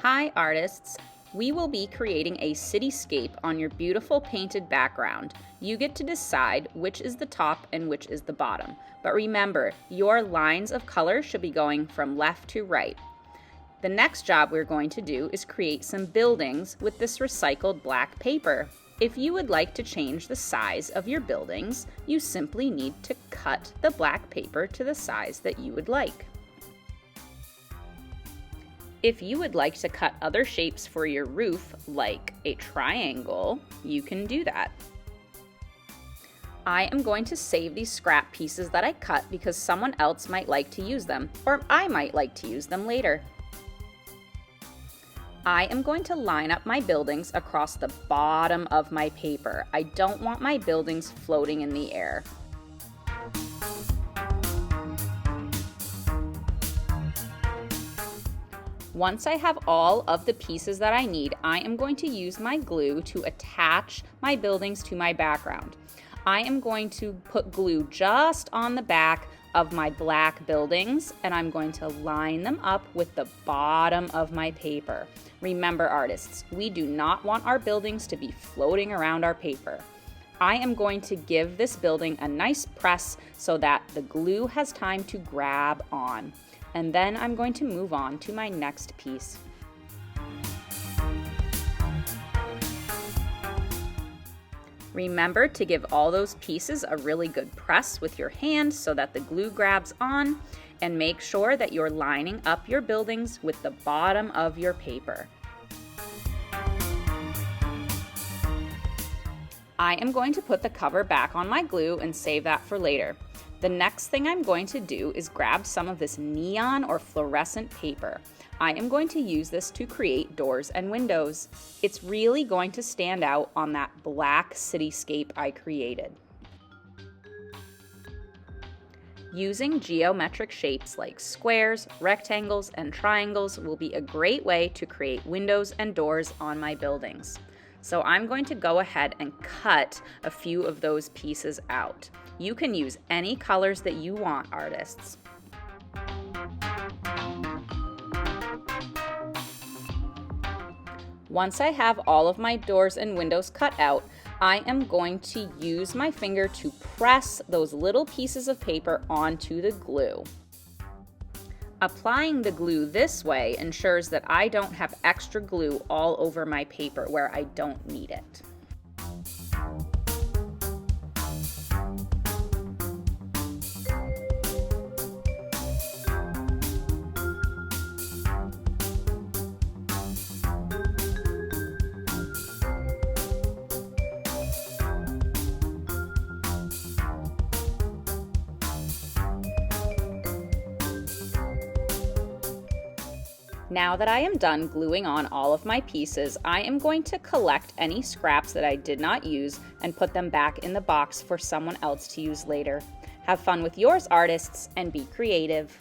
Hi artists! We will be creating a cityscape on your beautiful painted background. You get to decide which is the top and which is the bottom. But remember, your lines of color should be going from left to right. The next job we're going to do is create some buildings with this recycled black paper. If you would like to change the size of your buildings, you simply need to cut the black paper to the size that you would like. If you would like to cut other shapes for your roof, like a triangle, you can do that. I am going to save these scrap pieces that I cut because someone else might like to use them, or I might like to use them later. I am going to line up my buildings across the bottom of my paper. I don't want my buildings floating in the air. Once I have all of the pieces that I need, I am going to use my glue to attach my buildings to my background. I am going to put glue just on the back of my black buildings, and I'm going to line them up with the bottom of my paper. Remember, artists, we do not want our buildings to be floating around our paper. I am going to give this building a nice press so that the glue has time to grab on. And then I'm going to move on to my next piece. Remember to give all those pieces a really good press with your hand so that the glue grabs on, and make sure that you're lining up your buildings with the bottom of your paper. I am going to put the cover back on my glue and save that for later. The next thing I'm going to do is grab some of this neon or fluorescent paper. I am going to use this to create doors and windows. It's really going to stand out on that black cityscape I created. Using geometric shapes like squares, rectangles, and triangles will be a great way to create windows and doors on my buildings. So I'm going to go ahead and cut a few of those pieces out. You can use any colors that you want, artists. Once I have all of my doors and windows cut out, I am going to use my finger to press those little pieces of paper onto the glue. Applying the glue this way ensures that I don't have extra glue all over my paper where I don't need it. Now that I am done gluing on all of my pieces, I am going to collect any scraps that I did not use and put them back in the box for someone else to use later. Have fun with yours, artists, and be creative.